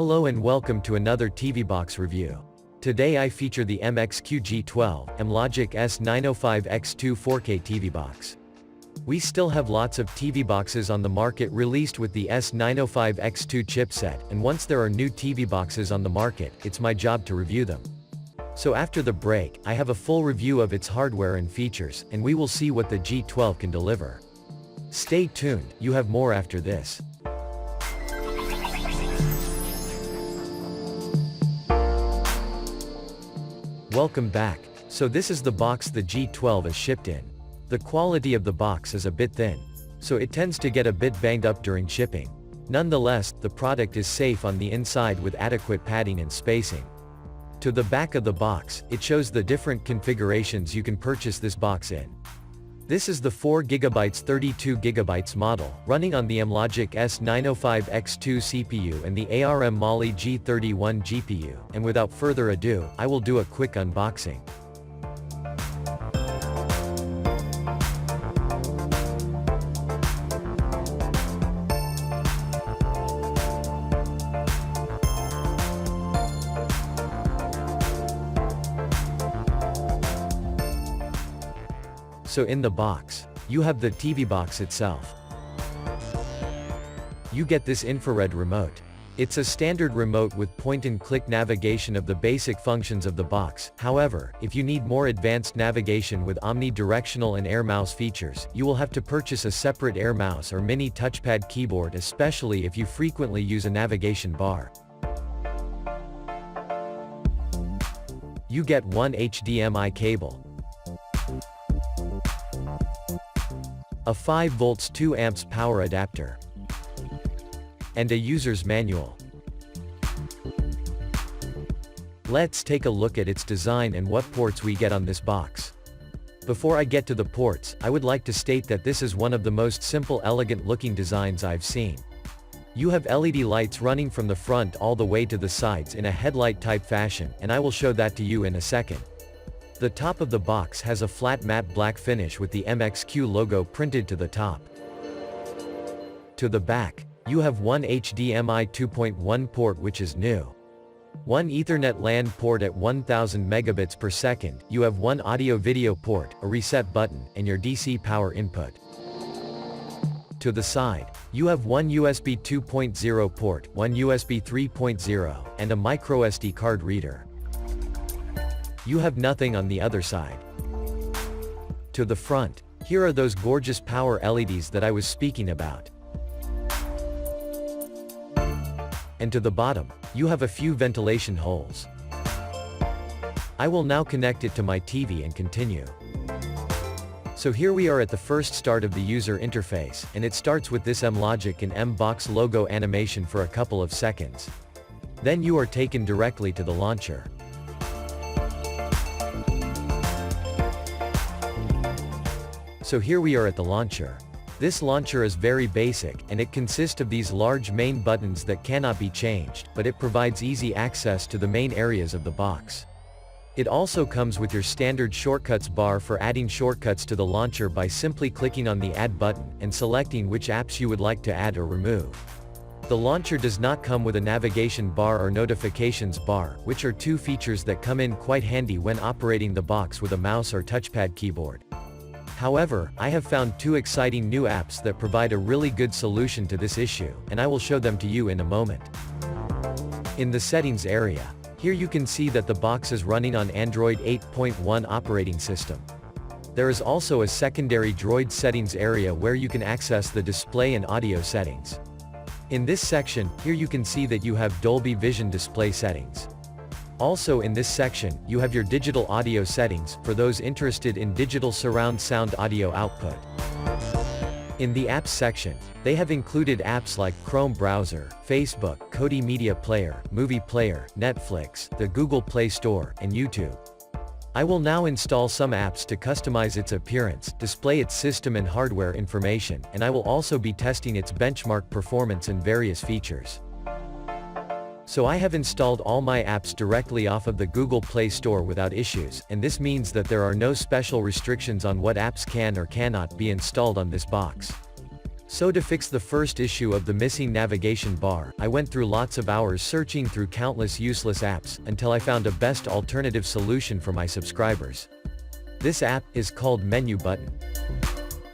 Hello and welcome to another TV box review. Today I feature the MXQ G12 Amlogic S905X2 4K TV box. We still have lots of TV boxes on the market released with the S905X2 chipset, and once there are new TV boxes on the market, it's my job to review them. So after the break, I have a full review of its hardware and features, and we will see what the G12 can deliver. Stay tuned, you have more after this. Welcome back. So this is the box the G12 is shipped in. The quality of the box is a bit thin, so it tends to get a bit banged up during shipping. Nonetheless, the product is safe on the inside with adequate padding and spacing. To the back of the box, it shows the different configurations you can purchase this box in. This is the 4GB 32GB model, running on the Amlogic S905X2 CPU and the ARM Mali G31 GPU, and without further ado, I will do a quick unboxing. So in the box, you have the TV box itself. You get this infrared remote. It's a standard remote with point-and-click navigation of the basic functions of the box. However, if you need more advanced navigation with omnidirectional and air mouse features, you will have to purchase a separate air mouse or mini touchpad keyboard, especially if you frequently use a navigation bar. You get one HDMI cable, a 5 volts 2 amps power adapter, and a user's manual. Let's take a look at its design and what ports we get on this box. Before I get to the ports, I would like to state that this is one of the most simple, elegant looking designs I've seen. You have LED lights running from the front all the way to the sides in a headlight type fashion, and I will show that to you in a second. The top of the box has a flat matte black finish with the MXQ logo printed to the top. To the back, you have one HDMI 2.1 port, which is new. One Ethernet LAN port at 1000 megabits per second, you have one audio video port, a reset button, and your DC power input. To the side, you have one USB 2.0 port, one USB 3.0, and a microSD card reader. You have nothing on the other side. To the front, here are those gorgeous power LEDs that I was speaking about. And to the bottom, you have a few ventilation holes. I will now connect it to my TV and continue. So here we are at the first start of the user interface, and it starts with this Amlogic and M-Box logo animation for a couple of seconds. Then you are taken directly to the launcher. So here we are at the launcher. This launcher is very basic, and it consists of these large main buttons that cannot be changed, but it provides easy access to the main areas of the box. It also comes with your standard shortcuts bar for adding shortcuts to the launcher by simply clicking on the Add button, and selecting which apps you would like to add or remove. The launcher does not come with a navigation bar or notifications bar, which are two features that come in quite handy when operating the box with a mouse or touchpad keyboard. However, I have found two exciting new apps that provide a really good solution to this issue, and I will show them to you in a moment. In the settings area, here you can see that the box is running on Android 8.1 operating system. There is also a secondary Droid settings area where you can access the display and audio settings. In this section, here you can see that you have Dolby Vision display settings. Also in this section, you have your digital audio settings, for those interested in digital surround sound audio output. In the apps section, they have included apps like Chrome browser, Facebook, Kodi Media Player, Movie Player, Netflix, the Google Play Store, and YouTube. I will now install some apps to customize its appearance, display its system and hardware information, and I will also be testing its benchmark performance and various features. So I have installed all my apps directly off of the Google Play Store without issues, and this means that there are no special restrictions on what apps can or cannot be installed on this box. So to fix the first issue of the missing navigation bar, I went through lots of hours searching through countless useless apps, until I found a best alternative solution for my subscribers. This app is called Menu Button.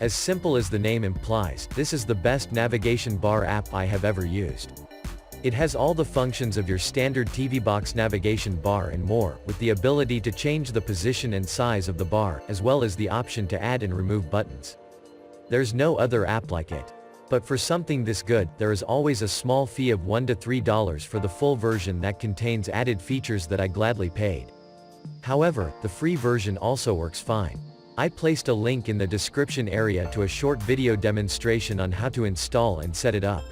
As simple as the name implies, this is the best navigation bar app I have ever used. It has all the functions of your standard TV box navigation bar and more, with the ability to change the position and size of the bar, as well as the option to add and remove buttons. There's no other app like it. But for something this good, there is always a small fee of $1 to $3 for the full version that contains added features that I gladly paid. However, the free version also works fine. I placed a link in the description area to a short video demonstration on how to install and set it up.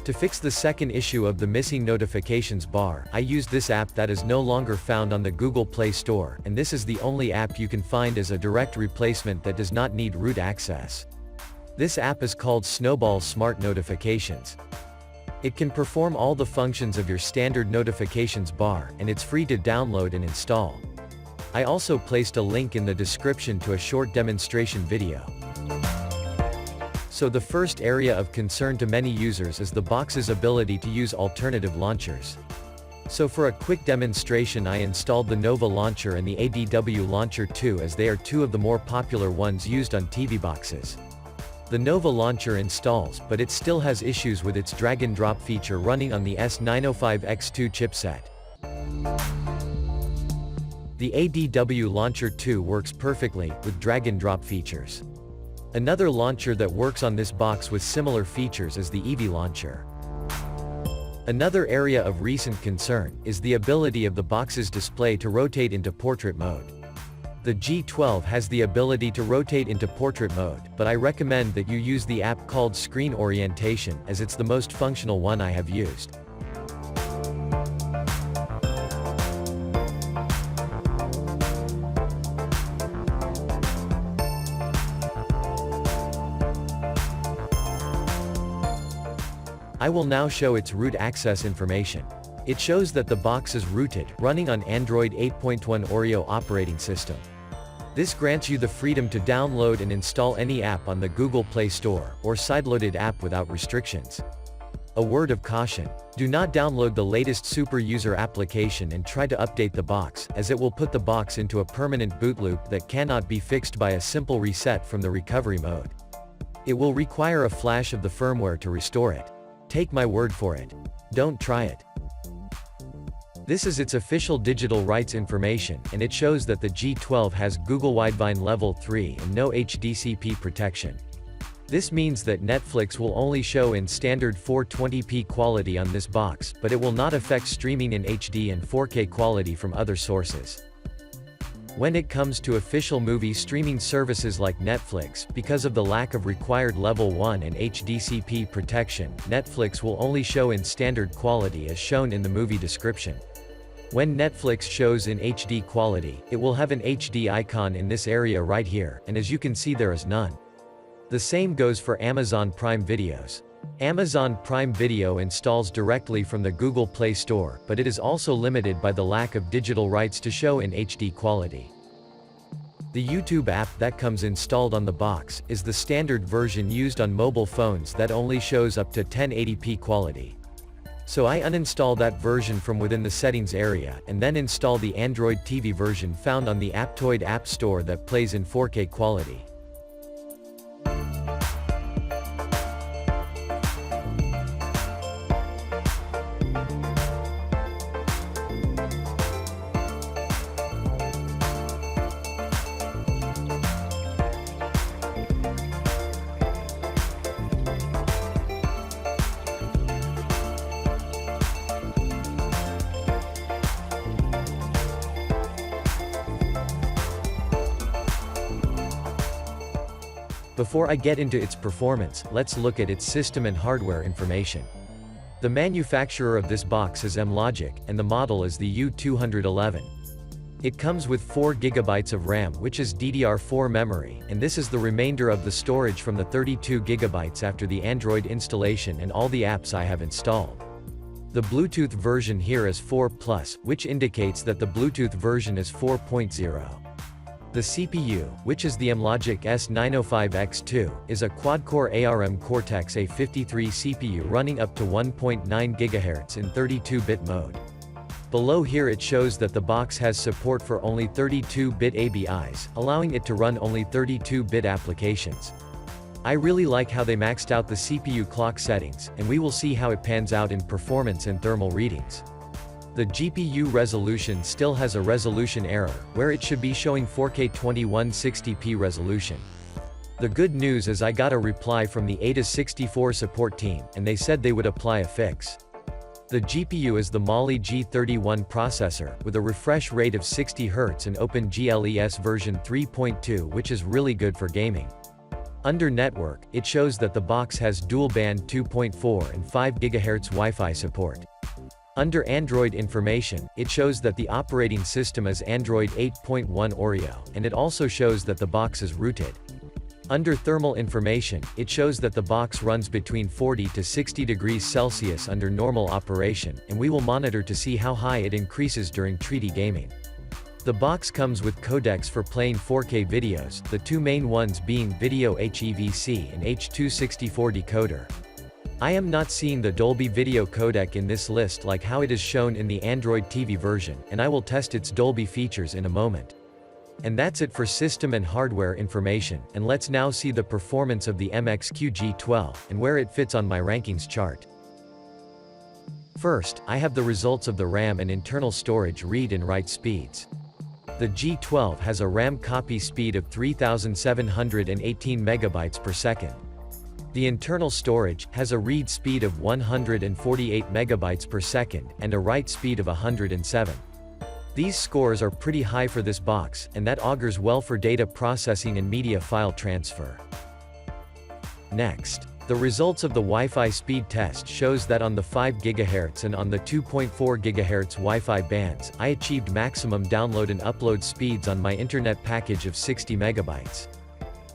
To fix the second issue of the missing notifications bar, I used this app that is no longer found on the Google Play Store, and this is the only app you can find as a direct replacement that does not need root access. This app is called Snowball Smart Notifications. It can perform all the functions of your standard notifications bar, and it's free to download and install. I also placed a link in the description to a short demonstration video. So the first area of concern to many users is the box's ability to use alternative launchers. So for a quick demonstration, I installed the Nova Launcher and the ADW Launcher 2, as they are two of the more popular ones used on TV boxes. The Nova Launcher installs, but it still has issues with its drag and drop feature running on the S905X2 chipset. The ADW Launcher 2 works perfectly, with drag and drop features. Another launcher that works on this box with similar features is the Eevee Launcher. Another area of recent concern is the ability of the box's display to rotate into portrait mode. The G12 has the ability to rotate into portrait mode, but I recommend that you use the app called Screen Orientation, as it's the most functional one I have used. I will now show its root access information. It shows that the box is rooted, running on Android 8.1 Oreo operating system. This grants you the freedom to download and install any app on the Google Play Store, or sideloaded app without restrictions. A word of caution: do not download the latest super user application and try to update the box, as it will put the box into a permanent boot loop that cannot be fixed by a simple reset from the recovery mode. It will require a flash of the firmware to restore it. Take my word for it. Don't try it. This is its official digital rights information, and it shows that the G12 has Google Widevine Level 3 and no HDCP protection. This means that Netflix will only show in standard 420p quality on this box, but it will not affect streaming in HD and 4K quality from other sources. When it comes to official movie streaming services like Netflix, because of the lack of required Level 1 and HDCP protection, Netflix will only show in standard quality as shown in the movie description. When Netflix shows in HD quality, it will have an HD icon in this area right here, and as you can see, there is none. The same goes for Amazon Prime Videos. Amazon Prime Video installs directly from the Google Play Store, but it is also limited by the lack of digital rights to show in HD quality. The YouTube app that comes installed on the box is the standard version used on mobile phones that only shows up to 1080p quality. So I uninstall that version from within the settings area, and then install the Android TV version found on the Aptoide App Store that plays in 4K quality. Before I get into its performance, let's look at its system and hardware information. The manufacturer of this box is Amlogic, and the model is the U211. It comes with 4 GB of RAM, which is DDR4 memory, and this is the remainder of the storage from the 32 GB after the Android installation and all the apps I have installed. The Bluetooth version here is 4+, which indicates that the Bluetooth version is 4.0. The CPU, which is the Amlogic S905X2, is a quad-core ARM Cortex-A53 CPU running up to 1.9 GHz in 32-bit mode. Below here it shows that the box has support for only 32-bit ABIs, allowing it to run only 32-bit applications. I really like how they maxed out the CPU clock settings, and we will see how it pans out in performance and thermal readings. The GPU resolution still has a resolution error, where it should be showing 4K 2160p resolution. The good news is I got a reply from the ATA64 support team, and they said they would apply a fix. The GPU is the Mali G31 processor, with a refresh rate of 60 Hz and OpenGLES version 3.2, which is really good for gaming. Under network, it shows that the box has dual-band 2.4 and 5 GHz Wi-Fi support. Under Android information, it shows that the operating system is Android 8.1 Oreo, and it also shows that the box is rooted. Under thermal information, it shows that the box runs between 40 to 60 degrees Celsius under normal operation, and we will monitor to see how high it increases during treaty gaming. The box comes with codecs for playing 4K videos, the two main ones being Video HEVC and H.264 decoder. I am not seeing the Dolby Video codec in this list like how it is shown in the Android TV version, and I will test its Dolby features in a moment. And that's it for system and hardware information, and let's now see the performance of the MXQ G12, and where it fits on my rankings chart. First, I have the results of the RAM and internal storage read and write speeds. The G12 has a RAM copy speed of 3718 MB per second. The internal storage has a read speed of 148 MB per second, and a write speed of 107. These scores are pretty high for this box, and that augurs well for data processing and media file transfer. Next, the results of the Wi-Fi speed test shows that on the 5 GHz and on the 2.4 GHz Wi-Fi bands, I achieved maximum download and upload speeds on my internet package of 60 MB.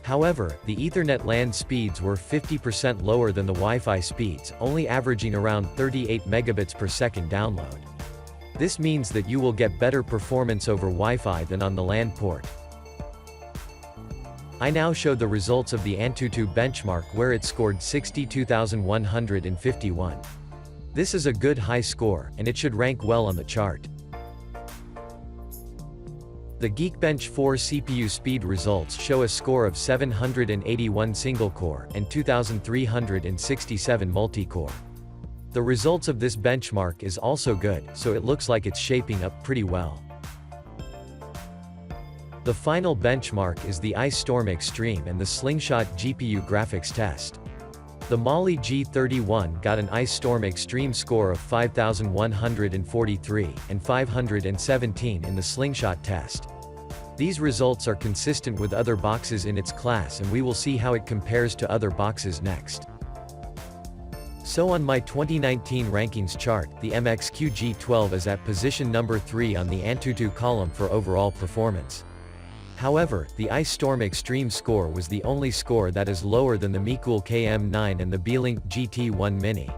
However, the Ethernet LAN speeds were 50% lower than the Wi-Fi speeds, only averaging around 38 megabits per second download. This means that you will get better performance over Wi-Fi than on the LAN port. I now show the results of the Antutu benchmark where it scored 62,151. This is a good high score, and it should rank well on the chart. The Geekbench 4 CPU speed results show a score of 781 single-core, and 2,367 multi-core. The results of this benchmark is also good, so it looks like it's shaping up pretty well. The final benchmark is the Ice Storm Extreme and the Slingshot GPU graphics test. The Mali G31 got an Ice Storm Extreme score of 5,143, and 517 in the Slingshot test. These results are consistent with other boxes in its class, and we will see how it compares to other boxes next. So on my 2019 rankings chart, the MXQ G12 is at position number 3 on the Antutu column for overall performance. However, the Ice Storm Extreme score was the only score that is lower than the Mecool KM9 and the Beelink GT1 Mini.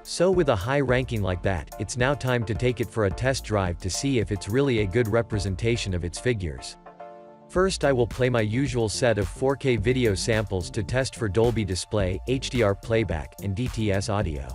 So with a high ranking like that, it's now time to take it for a test drive to see if it's really a good representation of its figures. First I will play my usual set of 4K video samples to test for Dolby display, HDR playback, and DTS audio.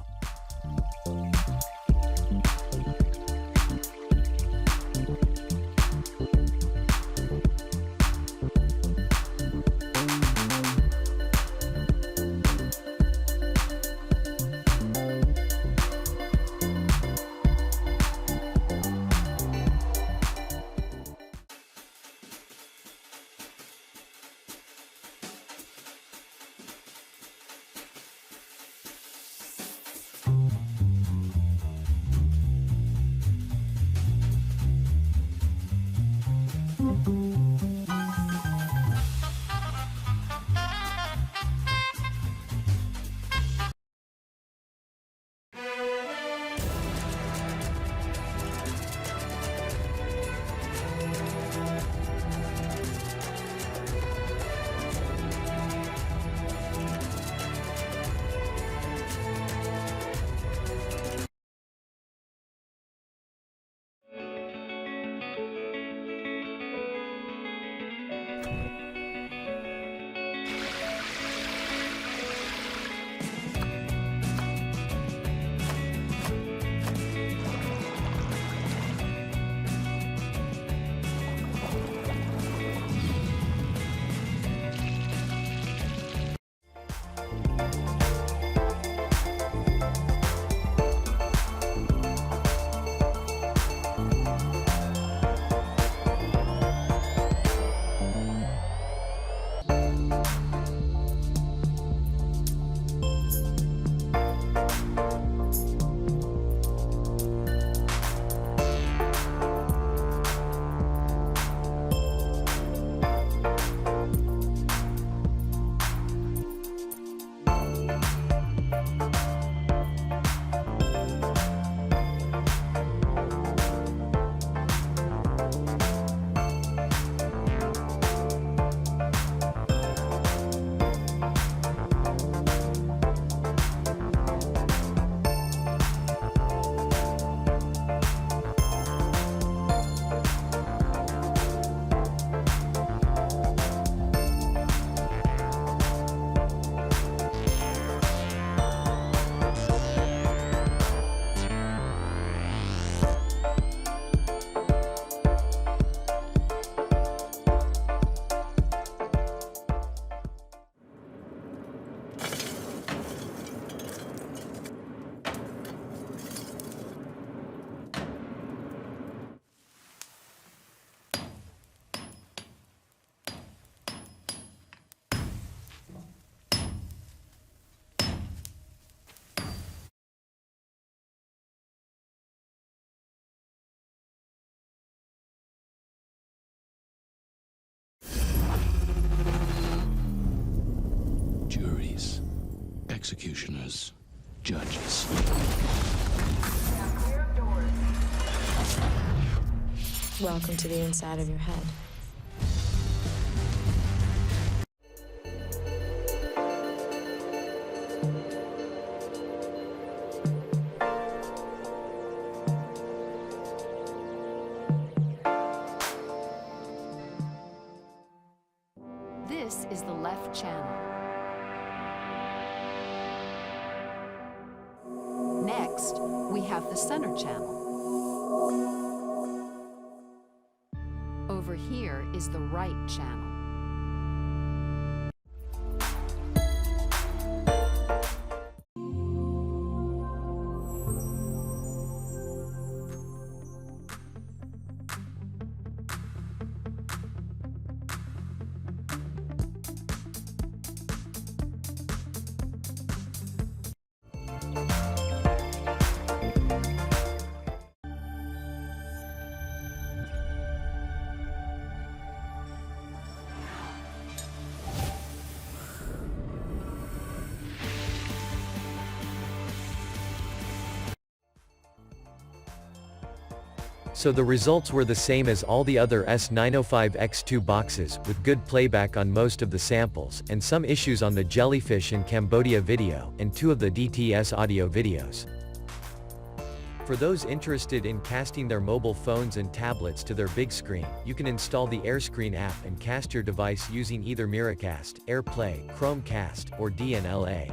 Juries, executioners, judges. Welcome to the inside of your head. This is the left channel. Next, we have the center channel. Over here is the right channel. So the results were the same as all the other S905X2 boxes, with good playback on most of the samples, and some issues on the Jellyfish and Cambodia video, and 2 of the DTS audio videos. For those interested in casting their mobile phones and tablets to their big screen, you can install the AirScreen app and cast your device using either Miracast, AirPlay, Chromecast, or DNLA.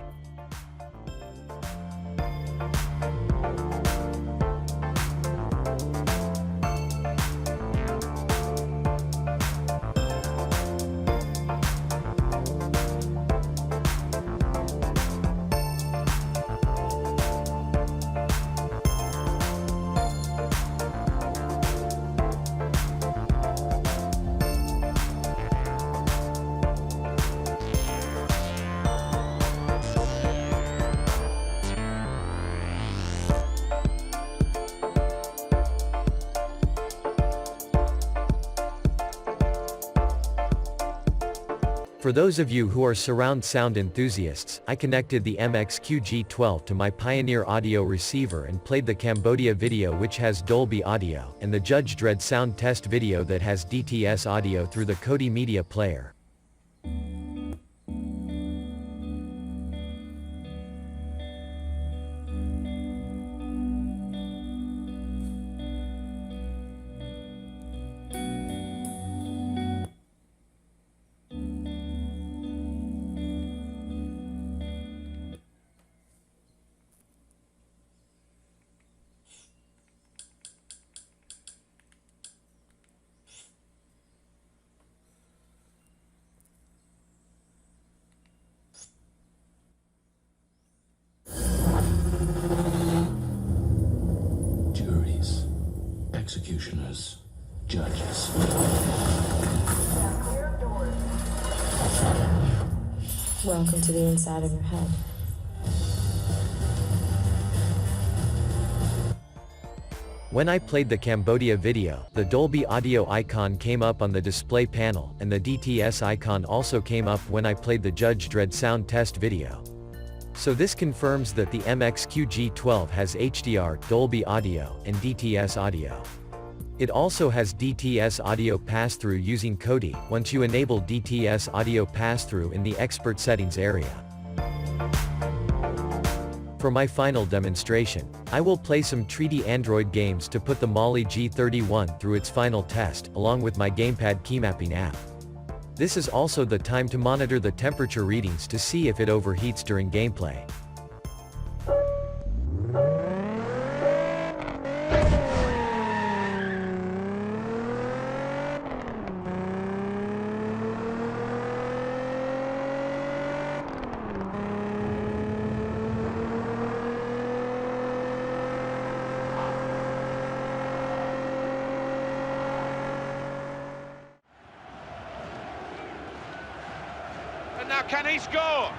For those of you who are surround sound enthusiasts, I connected the MXQ G12 to my Pioneer audio receiver and played the Cambodia video which has Dolby audio, and the Judge Dredd sound test video that has DTS audio through the Kodi Media Player. Juries, executioners, judges. Welcome to the inside of your head. When I played the Cambodia video, the Dolby audio icon came up on the display panel, and the DTS icon also came up when I played the Judge Dredd sound test video. So this confirms that the MXQ G12 has HDR, Dolby audio, and DTS audio. It also has DTS audio pass-through using Kodi, once you enable DTS audio pass-through in the expert settings area. For my final demonstration, I will play some treaty Android games to put the Mali G31 through its final test, along with my gamepad keymapping app. This is also the time to monitor the temperature readings to see if it overheats during gameplay. And now can he score?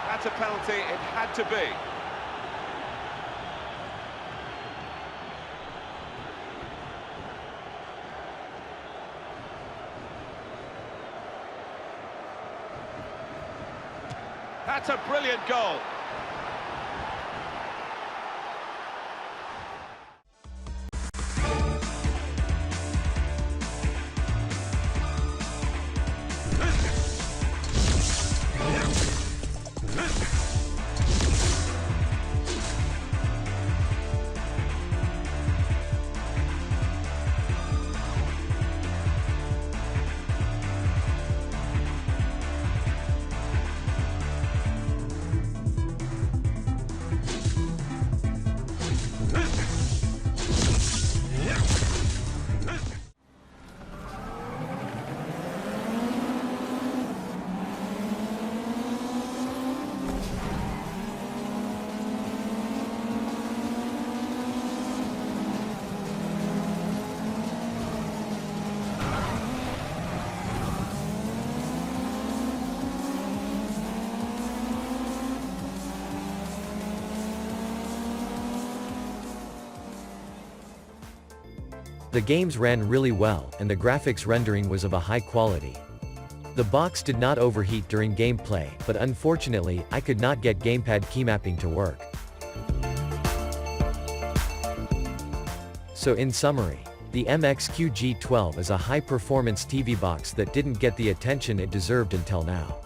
That's a penalty, it had to be. That's a brilliant goal. The games ran really well, and the graphics rendering was of a high quality. The box did not overheat during gameplay, but unfortunately, I could not get gamepad keymapping to work. So in summary, the MXQ G12 is a high-performance TV box that didn't get the attention it deserved until now.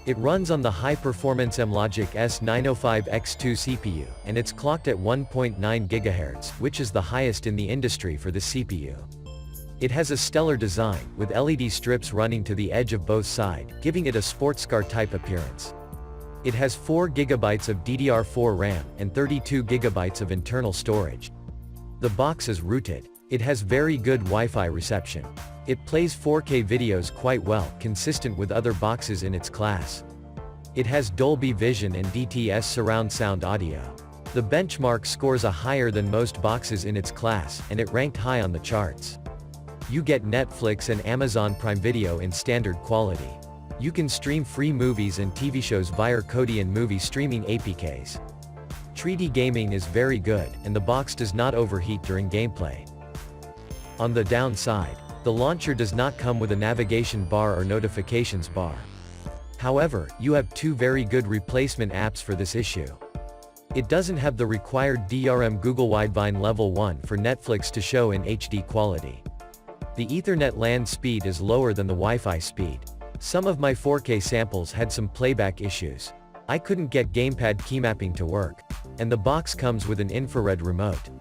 It runs on the high-performance Amlogic S905X2 CPU, and it's clocked at 1.9 GHz, which is the highest in the industry for this CPU. It has a stellar design, with LED strips running to the edge of both sides, giving it a sports car-type appearance. It has 4 GB of DDR4 RAM, and 32 GB of internal storage. The box is rooted. It has very good Wi-Fi reception. It plays 4K videos quite well, consistent with other boxes in its class. It has Dolby Vision and DTS surround sound audio. The benchmark scores a higher than most boxes in its class, and it ranked high on the charts. You get Netflix and Amazon Prime Video in standard quality. You can stream free movies and TV shows via Kodian movie streaming APKs. 3D gaming is very good, and the box does not overheat during gameplay. On the downside, the launcher does not come with a navigation bar or notifications bar. However, you have 2 very good replacement apps for this issue. It doesn't have the required DRM Google Widevine Level 1 for Netflix to show in HD quality. The Ethernet LAN speed is lower than the Wi-Fi speed. Some of my 4K samples had some playback issues. I couldn't get gamepad keymapping to work. And the box comes with an infrared remote.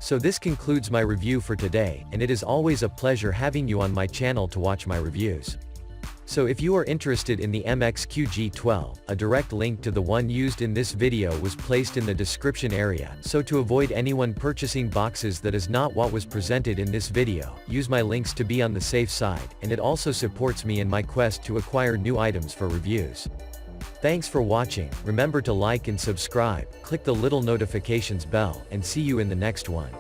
So this concludes my review for today, and it is always a pleasure having you on my channel to watch my reviews. So if you are interested in the MXQ G12, a direct link to the one used in this video was placed in the description area, so to avoid anyone purchasing boxes that is not what was presented in this video, use my links to be on the safe side, and it also supports me in my quest to acquire new items for reviews. Thanks for watching, remember to like and subscribe, click the little notifications bell, and see you in the next one.